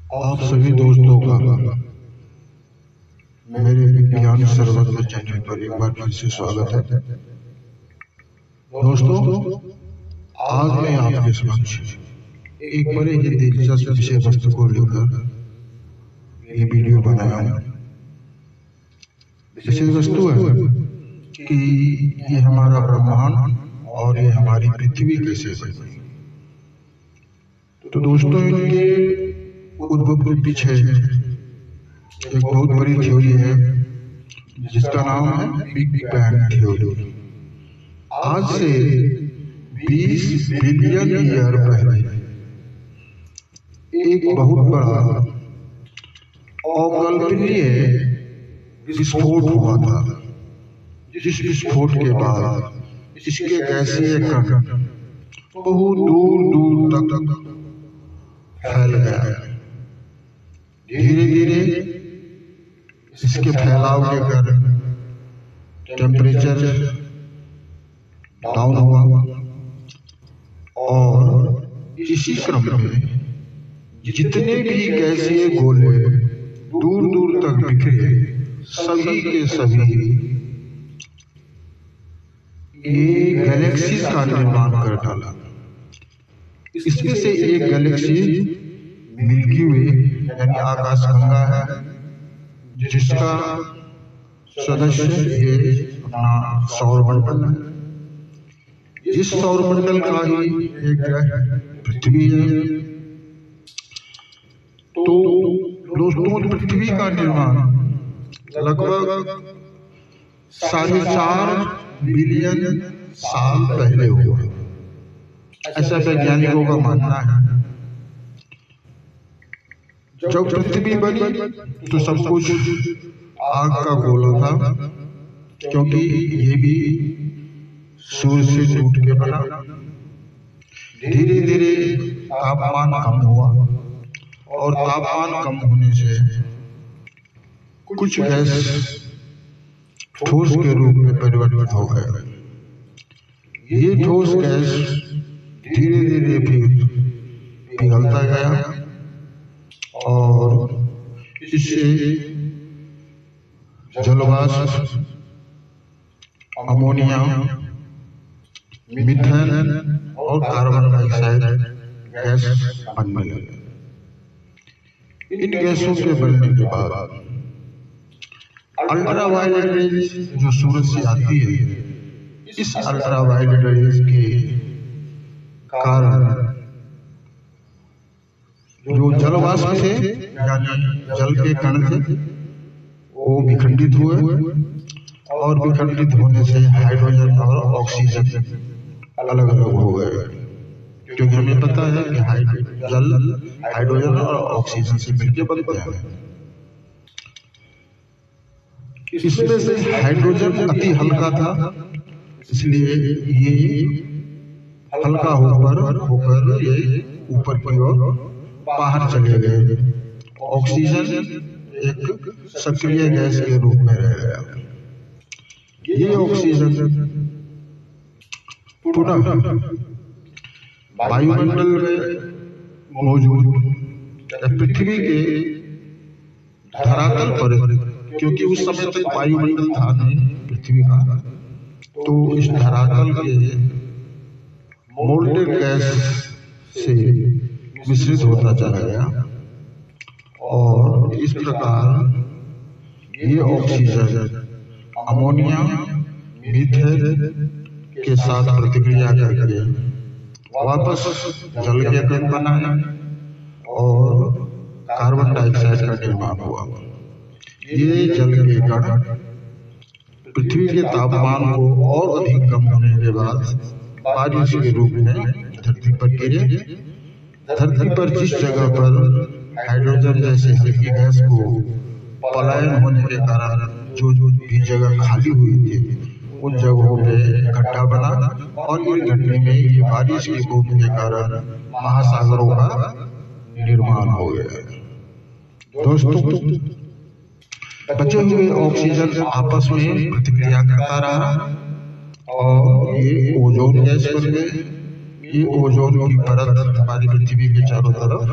आप सभी दोस्तों का मेरे विज्ञान सर्वत्र चैनल पर एक बार फिर से स्वागत है। दोस्तों, आज मैं आपके समक्ष एक बड़े ही दिलचस्प विषय वस्तु को लेकर ये वीडियो बनाया हूँ। विषय वस्तु है कि ये हमारा ब्रह्मांड और ये हमारी पृथ्वी कैसे बनी। तो दोस्तों, इनके उद्भव के पीछे एक बहुत बड़ी थ्योरी है जिसका नाम है बिग बैंग थ्योरी। आज से 20 बिलियन ईयर पहले एक बहुत बड़ा अकल्पनीय विस्फोट हुआ था, जिस विस्फोट के बाद इसके गैसीय कण बहुत दूर दूर तक फैल गया। धीरे धीरे इसके फैलाव के कारण टेम्परेचर डाउन हुआ और इसी क्रम में जितने भी गैसीय गोले दूर दूर तक बिखरे, सभी के सभी ये गैलेक्सीज का निर्माण कर डाला। इसमें से एक गैलेक्सी मिल्की वे यानी आकाशगंगा है, जिसका सदस्य ये अपना सौरमंडल है। इस सौरमंडल का ही एक ग्रह पृथ्वी है। तो दोस्तों, पृथ्वी का निर्माण लगभग 4.5 बिलियन साल पहले हुआ, ऐसा वैज्ञानिकों का मानना है। जब पृथ्वी बनी तो सब कुछ आग का गोला था, क्योंकि ये भी सूर्य से टूट के बना। धीरे धीरे तापमान कम हुआ और तापमान कम होने से कुछ गैस ठोस के रूप में परिवर्तित हो गए। ये ठोस गैस धीरे धीरे फिर पिघलता गया और इससे जलवाष्प, अमोनिया, मीथेन और कार्बन डाइऑक्साइड गैस बनने लगे। इन गैसों के बनने के बाद अल्ट्रावायलेट रेज जो सूरज से आती है, इस अल्ट्रावायलेट रेज के कारण जो जलवाष्प थे यानी जल के कण थे, वो विखंडित हुए और विखंडित होने से हाइड्रोजन और ऑक्सीजन अलग अलग हो गए, क्योंकि हमें पता है कि जल हाइड्रोजन और ऑक्सीजन से मिलकर बनते हैं। इसमें से हाइड्रोजन अति हल्का था, इसलिए ये हल्का होकर ये ऊपर की ओर बाहर चले गए। ऑक्सीजन एक सक्रिय गैस के रूप में रह गया। ये ऑक्सीजन पुनः वायुमंडल में मौजूद पृथ्वी के धरातल पर, क्योंकि उस समय तक वायुमंडल था नहीं पृथ्वी का, तो इस धरातल के मोल्टेड गैस से मिश्रित होता चला गया और इस प्रकार ये ऑक्सीजन अमोनिया, मीथेन के साथ प्रतिक्रिया करके वापस जल के कण बनाया और कार्बन डाइऑक्साइड का निर्माण हुआ। ये जल के कण पृथ्वी के तापमान को और अधिक कम होने के बाद बारिश के रूप में धरती पर गिरे। धरती पर जिस जगह पर हाइड्रोजन जैसे हल्की गैस को पलायन होने के कारण जो भी जगह खाली हुई थी, उन जगहों पे गड्ढा बना और इस गड्ढे में ये बारिश की बूंद के कारण महासागरों का निर्माण हो गया। दोस्तों, बचे हुए ऑक्सीजन आपस में प्रतिक्रिया करता रहा और ये ओजोन गैस बन गए। ये ओजोन की परत हमारी पृथ्वी के चारों तरफ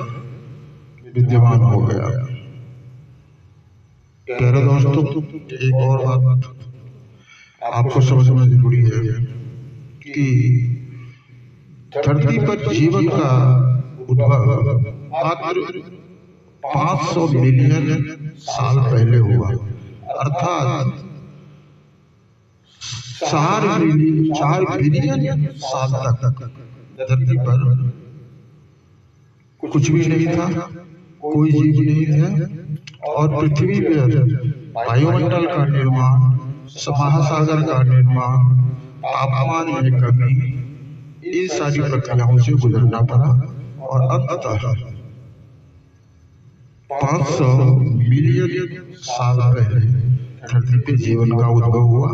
विद्यमान हो गया। प्यारे दोस्तों, एक और बात आपको समझना जरूरी है कि धरती पर जीवन का उद्भव मात्र 500 मिलियन साल पहले हुआ, अर्थात 4 बिलियन साल तक धरती पर कुछ भी नहीं था, कोई जीव नहीं था और पृथ्वी पर वायुमंडल का निर्माण, महासागर का निर्माण, तापमान में कमी, इन सारी प्रक्रियाओं से गुजरना पड़ा और अंततः 500 मिलियन साल पहले धरती पे जीवन का उद्भव हुआ।